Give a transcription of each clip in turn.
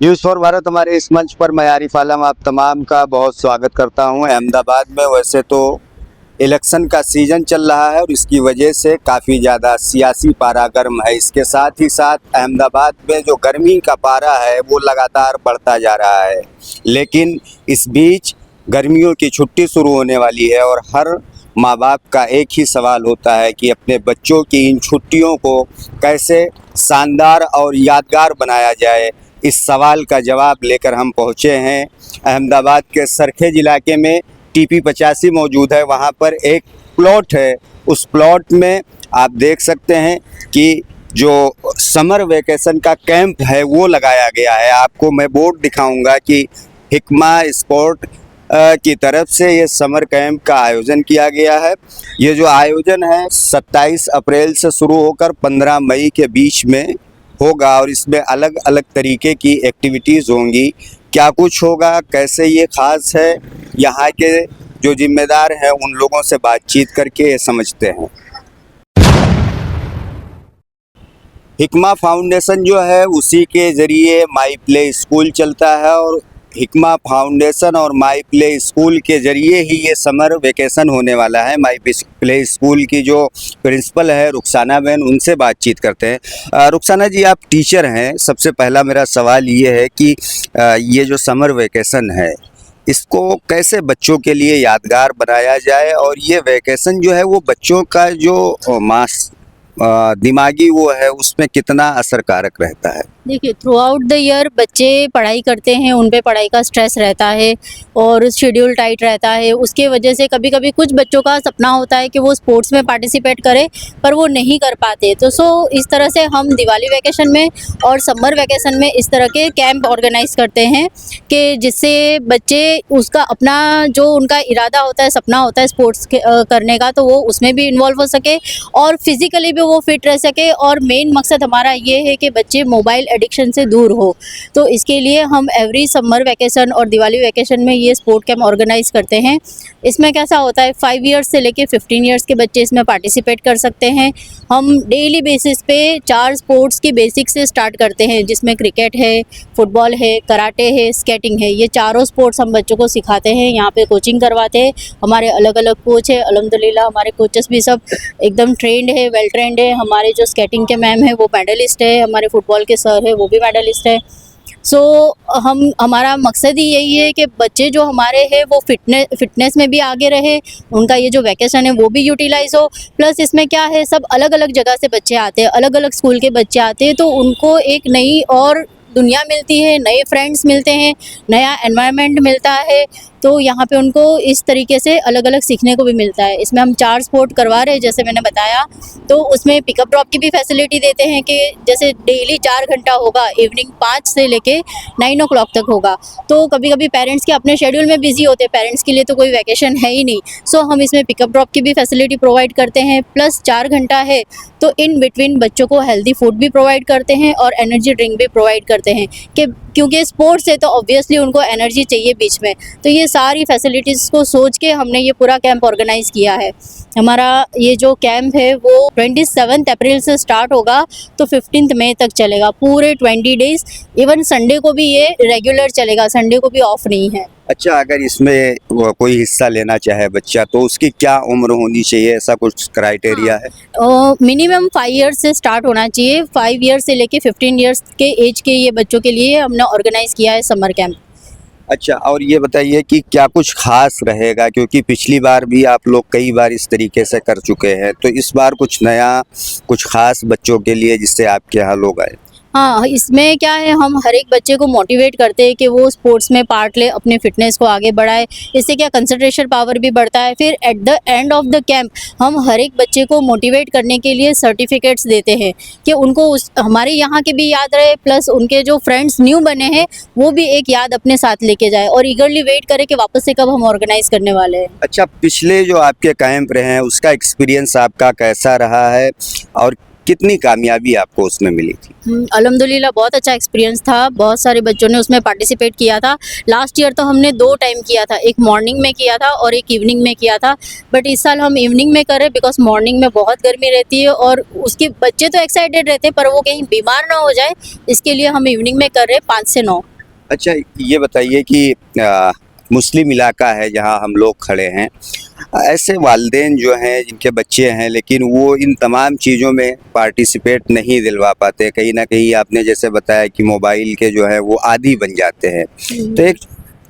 News for Bharat हमारे इस मंच पर मैं आरिफ आलम आप तमाम का बहुत स्वागत करता हूं। अहमदाबाद में वैसे तो इलेक्शन का सीज़न चल रहा है और इसकी वजह से काफ़ी ज़्यादा सियासी पारा गर्म है। इसके साथ ही साथ अहमदाबाद में जो गर्मी का पारा है वो लगातार बढ़ता जा रहा है। लेकिन इस बीच गर्मियों की छुट्टी शुरू होने वाली है और हर माँ बाप का एक ही सवाल होता है कि अपने बच्चों की इन छुट्टियों को कैसे शानदार और यादगार बनाया जाए। इस सवाल का जवाब लेकर हम पहुँचे हैं अहमदाबाद के सरखेज इलाके में। टीपी 85 मौजूद है, वहाँ पर एक प्लॉट है। उस प्लॉट में आप देख सकते हैं कि जो समर वेकेशन का कैंप है वो लगाया गया है। आपको मैं बोर्ड दिखाऊंगा कि हिकमा स्पोर्ट की तरफ से ये समर कैंप का आयोजन किया गया है। ये जो आयोजन है 27 अप्रैल से शुरू होकर 15 मई के बीच में होगा और इसमें अलग अलग तरीके की एक्टिविटीज़ होंगी। क्या कुछ होगा, कैसे ये ख़ास है, यहाँ के जो जिम्मेदार हैं उन लोगों से बातचीत करके ये समझते हैं। हिकमा फाउंडेशन जो है उसी के ज़रिए माई प्ले स्कूल चलता है और हिकमा फाउंडेशन और माई प्ले स्कूल के ज़रिए ही ये समर वेकेशन होने वाला है। माई प्ले स्कूल की जो प्रिंसिपल है रुखसाना बहन, उनसे बातचीत करते हैं। रुखसाना जी, आप टीचर हैं। सबसे पहला मेरा सवाल ये है कि ये जो समर वेकेशन है इसको कैसे बच्चों के लिए यादगार बनाया जाए और ये वेकेशन जो है वो बच्चों का जो दिमागी वो है उसमें कितना असरकारक रहता है। देखिए, थ्रू आउट द ईयर बच्चे पढ़ाई करते हैं, उन पे पढ़ाई का स्ट्रेस रहता है और शेड्यूल टाइट रहता है। उसके वजह से कभी कभी कुछ बच्चों का सपना होता है कि वो स्पोर्ट्स में पार्टिसिपेट करें, पर वो नहीं कर पाते। तो इस तरह से हम दिवाली वैकेशन में और समर वैकेशन में इस तरह के कैंप ऑर्गेनाइज करते हैं कि जिससे बच्चे उसका अपना जो उनका इरादा होता है, सपना होता है स्पोर्ट्स करने का, तो वो उसमें भी इन्वॉल्व हो सके और फिज़िकली भी वो फिट रह सके। और मेन मकसद हमारा ये है कि बच्चे मोबाइल एडिक्शन से दूर हो। तो इसके लिए हम एवरी समर वैकेशन और दिवाली वैकेशन में ये स्पोर्ट कैंप ऑर्गेनाइज करते हैं। इसमें कैसा होता है, 5 इयर्स से लेके 15 इयर्स के बच्चे इसमें पार्टिसिपेट कर सकते हैं। हम डेली बेसिस पे 4 स्पोर्ट्स की बेसिक से स्टार्ट करते हैं, जिसमें क्रिकेट है, फुटबॉल है, कराटे है, स्केटिंग है। ये चारों स्पोर्ट्स हम बच्चों को सिखाते हैं, यहाँ पे कोचिंग करवाते हैं। हमारे अलग अलग कोच है, अल्हम्दुलिल्लाह हमारे कोचेस भी सब एकदम ट्रेंड है, वेल ट्रेंड है। हमारे जो स्केटिंग के मैम है वो मेडलिस्ट है, हमारे फुटबॉल के सर है वो भी मेडलिस्ट है। हमारा मकसद ही यही है कि बच्चे जो हमारे हैं वो फिटनेस में भी आगे रहे, उनका ये जो वैकेशन है वो भी यूटिलाइज हो। प्लस इसमें क्या है, सब अलग अलग जगह से बच्चे आते हैं, अलग अलग स्कूल के बच्चे आते हैं, तो उनको एक नई और दुनिया मिलती है, नए फ्रेंड्स मिलते हैं, नया एनवायरनमेंट मिलता है। तो यहाँ पे उनको इस तरीके से अलग अलग सीखने को भी मिलता है। इसमें हम 4 स्पोर्ट करवा रहे हैं, जैसे मैंने बताया। तो उसमें पिकअप ड्रॉप की भी फैसिलिटी देते हैं कि जैसे डेली 4 घंटा होगा, इवनिंग 5 से लेके 9 ओ क्लॉक तक होगा। तो कभी कभी पेरेंट्स के अपने शेड्यूल में बिजी होते हैं, पेरेंट्स के लिए तो कोई वैकेशन है ही नहीं। हम इसमें पिकअप ड्रॉप की भी फैसिलिटी प्रोवाइड करते हैं। प्लस 4 घंटा है तो इन बिटवीन बच्चों को हेल्दी फूड भी प्रोवाइड करते हैं और एनर्जी ड्रिंक भी प्रोवाइड करते हैं कि क्योंकि स्पोर्ट्स है तो ऑब्वियसली उनको एनर्जी चाहिए बीच में। तो ये सारी फैसिलिटीज़ को सोच के हमने ये पूरा कैंप ऑर्गेनाइज़ किया है। हमारा ये जो कैंप है वो 27 अप्रैल से स्टार्ट होगा तो 15 मई तक चलेगा, पूरे 20 डेज़। इवन संडे को भी ये रेगुलर चलेगा, संडे को भी ऑफ नहीं है। अच्छा, अगर इसमें कोई हिस्सा लेना चाहे बच्चा तो उसकी क्या उम्र होनी चाहिए, ऐसा कुछ क्राइटेरिया है? मिनिमम 5 इयर्स से स्टार्ट होना चाहिए। 5 इयर्स से लेके 15 इयर्स के एज के ये बच्चों के लिए हमने ऑर्गेनाइज़ किया है समर कैंप। अच्छा, और ये बताइए कि क्या कुछ खास रहेगा, क्योंकि पिछली बार भी आप लोग कई बार इस तरीके से कर चुके हैं, तो इस बार कुछ नया, कुछ खास बच्चों के लिए जिससे आपके यहाँ लोग आए? हाँ, इसमें क्या है, हम हर एक बच्चे को मोटिवेट करते हैं कि वो स्पोर्ट्स में पार्ट ले, अपने फिटनेस को आगे बढ़ाए। इससे क्या कंसंट्रेशन पावर भी बढ़ता है। फिर at the end of the camp हम हर एक बच्चे को मोटिवेट करने के लिए सर्टिफिकेट्स देते हैं कि उनको हमारे यहाँ के भी याद रहे, प्लस उनके जो फ्रेंड्स न्यू बने हैं वो भी एक याद अपने साथ लेके जाए और ईगरली वेट करें कि वापस से कब हम ऑर्गेनाइज करने वाले हैं। अच्छा, पिछले जो आपके कैंप रहे हैं उसका एक्सपीरियंस आपका कैसा रहा है और कितनी कामयाबी आपको उसमें मिली थी? अल्हम्दुलिल्लाह बहुत अच्छा एक्सपीरियंस था। बहुत सारे बच्चों ने उसमें पार्टिसिपेट किया था। लास्ट ईयर तो हमने 2 टाइम किया था, एक मॉर्निंग में किया था और एक इवनिंग में किया था। बट इस साल हम इवनिंग में कर रहे बिकॉज़ मॉर्निंग में बहुत गर्मी रहती है और उसके बच्चे तो एक्साइटेड रहते हैं पर वो कहीं बीमार ना हो जाए, इसके लिए हम इवनिंग में कर रहे हैं 5 से 9। अच्छा, ये बताइए कि मुस्लिम इलाका है जहाँ हम लोग खड़े हैं, ऐसे वालिदैन जो हैं जिनके बच्चे हैं लेकिन वो इन तमाम चीज़ों में पार्टिसिपेट नहीं दिलवा पाते, कहीं ना कहीं आपने जैसे बताया कि मोबाइल के जो है वो आदी बन जाते हैं, तो एक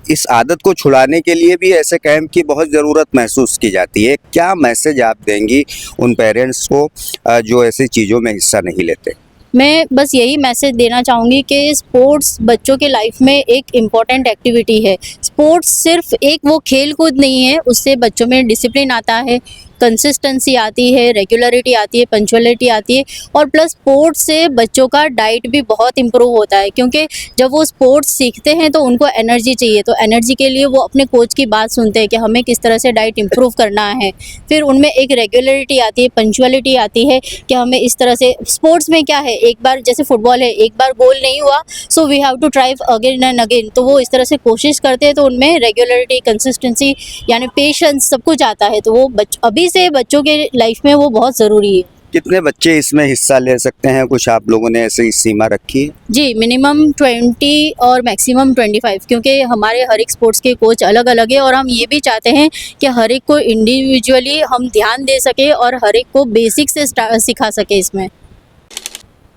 इस आदत को छुड़ाने के लिए भी ऐसे कैंप की बहुत ज़रूरत महसूस की जाती है। क्या मैसेज आप देंगी उन पेरेंट्स को जो ऐसी चीज़ों में हिस्सा नहीं लेते? मैं बस यही मैसेज देना चाहूँगी कि स्पोर्ट्स बच्चों के लाइफ में एक इम्पॉर्टेंट एक्टिविटी है। स्पोर्ट्स सिर्फ एक वो खेल कूद नहीं है, उससे बच्चों में डिसिप्लिन आता है, कंसिस्टेंसी आती है, रेगुलरिटी आती है, पंक्चुअलिटी आती है और प्लस स्पोर्ट्स से बच्चों का डाइट भी बहुत इम्प्रूव होता है क्योंकि जब वो स्पोर्ट्स सीखते हैं तो उनको एनर्जी चाहिए, तो एनर्जी के लिए वो अपने कोच की बात सुनते हैं कि हमें किस तरह से डाइट इम्प्रूव करना है। फिर उनमें एक रेगुलरिटी आती है, पंक्चुअलिटी आती है कि हमें इस तरह से स्पोर्ट्स में क्या है, एक बार जैसे फुटबॉल है, एक बार गोल नहीं हुआ so we have to try again and again, तो वो इस तरह से कोशिश करते हैं तो उनमें रेगुलरिटी, कंसिस्टेंसी यानी पेशेंस सब कुछ आता है, तो वो अभी से बच्चों के लाइफ में वो बहुत ज़रूरी है। कितने बच्चे इसमें हिस्सा ले सकते हैं, कुछ आप लोगों ने ऐसे सीमा रखी है? जी, मिनिमम 20 और मैक्सिमम 25 क्योंकि हमारे हर एक स्पोर्ट्स के कोच अलग अलग है और हम ये भी चाहते हैं कि हर एक को इंडिविजुअली हम ध्यान दे सके और हर एक को बेसिक से सिखा सके इसमें।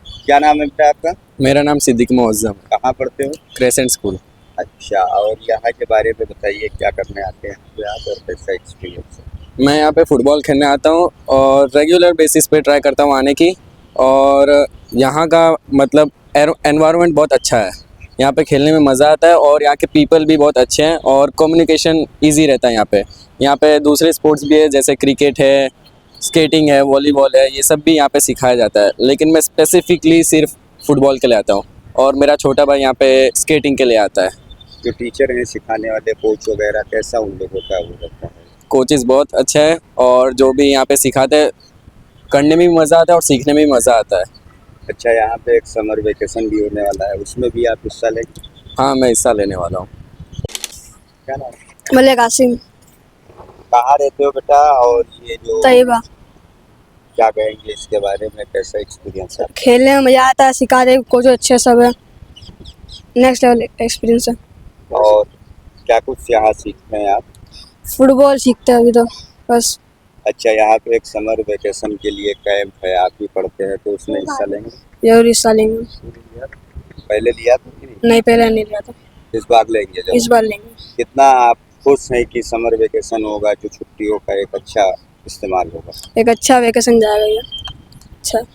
क्या नाम है बेटा आपका? मेरा नाम सिद्दीक मुअज्जम, कहाँ पढ़ते हो? Crescent school. अच्छा, और यहाँ के बारे में बताइए, क्या करने आते हैं तो यहाँ पर, कैसा एक्सपीरियंस है? मैं यहाँ पे फुटबॉल खेलने आता हूँ और रेगुलर बेसिस पे ट्राई करता हूँ आने की, और यहाँ का मतलब एनवायरनमेंट बहुत अच्छा है, यहाँ पे खेलने में मज़ा आता है और यहाँ के पीपल भी बहुत अच्छे हैं और कम्युनिकेशन इजी रहता है यहाँ पे दूसरे स्पोर्ट्स भी है जैसे क्रिकेट है, स्केटिंग है, वॉलीबॉल है, ये सब भी यहाँ पे सिखाया जाता है, लेकिन मैं स्पेसिफिकली सिर्फ फुटबॉल के लिए आता हूँ और मेरा छोटा भाई यहाँ पे स्केटिंग के लिए आता है। जो टीचर हैं, सिखाने वाले कोच वगैरह, कैसा उन लोगों का वो रहता है? कोचेस बहुत अच्छा है और जो भी यहाँ पे सिखाते हैं करने में भी मज़ा आता है और सीखने में भी मज़ा आता है। अच्छा, यहाँ पे एक समर वेकेशन भी होने वाला है, उसमें भी आप हिस्सा लेंगे? हाँ, मैं हिस्सा लेने वाला हूँ। क्या नाम है? मलिक कासिम। कहाँ रहते हो बेटा, और ये जो तैयबा। क्या कहेंगे इसके बारे में, कैसा एक्सपीरियंस है? खेलने में मज़ा आता है, सिखा रहे कोच अच्छे सब है, नेक्स्ट लेवल एक्सपीरियंस है। और क्या कुछ यहाँ सीखते हैं आप? फुटबॉल सीखते हैं अभी तो बस। अच्छा, यहाँ पे एक समर वेकेशन के लिए कैंप है, आप भी पढ़ते हैं तो उसमें हिस्सा लेंगे? जरूर हिस्सा लेंगे। पहले लिया था कि नहीं? नहीं, पहले नहीं लिया था, इस बार लेंगे जरूर। इस बार लेंगे। कितना आप खुश हैं कि समर वेकेशन होगा, जो छुट्टियों का एक अच्छा इस्तेमाल होगा? एक अच्छा वेकेशन जाएगा ये। अच्छा,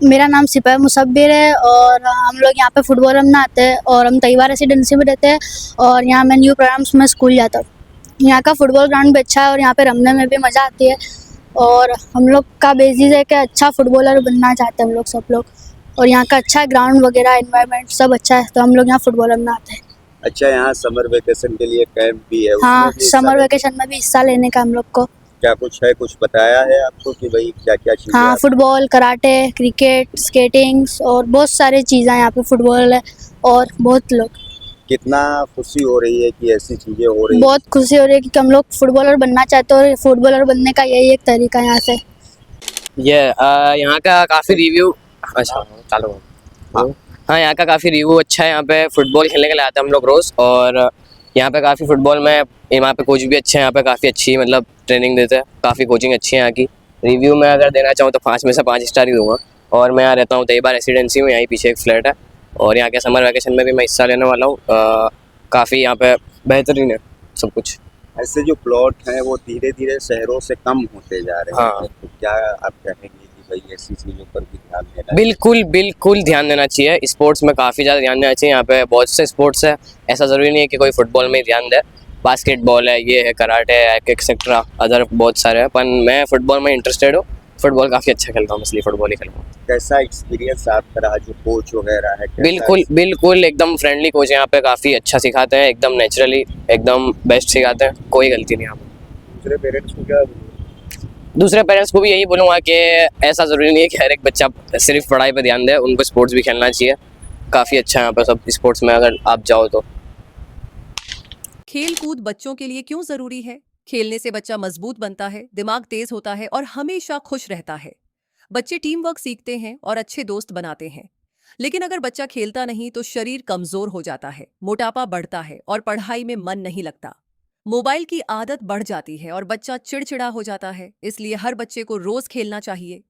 मेरा नाम सिपाही मुसब्बिर है और हम लोग यहाँ पे फुटबॉल रमना आते हैं और हम तैयबा रेसिडेंसी में रहते हैं और यहाँ मैं न्यू प्रोग्राम्स में स्कूल जाता हूँ। यहाँ का फुटबॉल ग्राउंड भी अच्छा है और यहाँ पे रमने में भी मज़ा आती है और हम लोग का बेसिस है कि अच्छा फुटबॉलर बनना चाहते हैं हम लोग सब लोग, और यहाँ का अच्छा ग्राउंड वगैरह एनवायरनमेंट सब अच्छा है, तो हम लोग यहाँ फुटबॉल रमना आते हैं। अच्छा, यहाँ समर वेकेशन के लिए कैंप भी है, हाँ, उसमें भी हिस्सा समर लेंगे? वेकेशन में भी हिस्सा लेने का हम लोग को। क्या कुछ है, कुछ बताया है आपको कि भाई क्या क्या चीजें हाँ, फुटबॉल, कराटे, क्रिकेट, स्केटिंग और बहुत सारी चीज़ें यहाँ पे फुटबॉल है और बहुत लोग। कितना खुशी हो रही है कि ऐसी चीजें हो रही है? बहुत खुशी हो रही है कि हम लोग फुटबॉलर बनना चाहते हैं और फुटबॉलर बनने का यही एक तरीका है यहाँ से। यहाँ का काफ़ी रिव्यू अच्छा चालू हाँ, यहाँ का काफ़ी रिव्यू अच्छा है। यहाँ पे फुटबॉल खेलने के लिए आते हैं हम लोग रोज़ और यहाँ पे काफ़ी फुटबॉल में यहाँ पे कोच भी अच्छे हैं, यहाँ पे काफ़ी अच्छी मतलब ट्रेनिंग देते हैं, काफ़ी कोचिंग अच्छी है यहाँ की। रिव्यू में अगर देना चाहूँ तो 5 में से 5 स्टार ही दूंगा। और मैं यहाँ रहता हूँ तैयबा रेसिडेंसी में, यहीं पीछे एक फ्लैट है और यहाँ के समर वैकेशन में भी मैं हिस्सा लेने वाला हूँ। काफ़ी यहाँ पे बेहतरीन है सब कुछ। ऐसे जो प्लॉट हैं वो धीरे धीरे शहरों से कम होते जा रहे हैं, हाँ। तो क्या आप कहेंगे कि भाई ऐसी चीजों पर भी ध्यान देना? बिल्कुल बिल्कुल ध्यान देना चाहिए, स्पोर्ट्स में काफ़ी ज़्यादा ध्यान देना चाहिए। यहाँ पे बहुत से स्पोर्ट्स है, ऐसा ज़रूरी नहीं है कि कोई फुटबॉल में ही ध्यान दे। बास्केटबॉल है, ये है, कराटे है, एक्सेट्रा अदर बहुत सारे हैं, पर मैं फुटबॉल में इंटरेस्टेड हूँ। फुटबॉल काफ़ी अच्छा खेलता हूँ, इसलिए फुटबॉल ही खेलता हूँ। कैसा एक्सपीरियंस आपका रहा, जो कोच वगैरह है? बिल्कुल बिल्कुल एकदम फ्रेंडली कोच है यहाँ पे, काफ़ी अच्छा सिखाते हैं, एकदम नेचुरली एकदम बेस्ट सिखाते हैं, कोई गलती नहीं यहाँ पे। दूसरे पेरेंट्स को क्या दूसरे पेरेंट्स को भी यही बोलूँगा कि ऐसा ज़रूरी नहीं है कि हर एक बच्चा सिर्फ पढ़ाई पर ध्यान दे, उनको स्पोर्ट्स भी खेलना चाहिए। काफ़ी अच्छा है यहाँ पर सब स्पोर्ट्स में अगर आप जाओ तो। खेल कूद बच्चों के लिए क्यों जरूरी है? खेलने से बच्चा मजबूत बनता है, दिमाग तेज होता है और हमेशा खुश रहता है। बच्चे टीम वर्क सीखते हैं और अच्छे दोस्त बनाते हैं। लेकिन अगर बच्चा खेलता नहीं तो शरीर कमजोर हो जाता है, मोटापा बढ़ता है और पढ़ाई में मन नहीं लगता। मोबाइल की आदत बढ़ जाती है और बच्चा चिड़चिड़ा हो जाता है। इसलिए हर बच्चे को रोज खेलना चाहिए।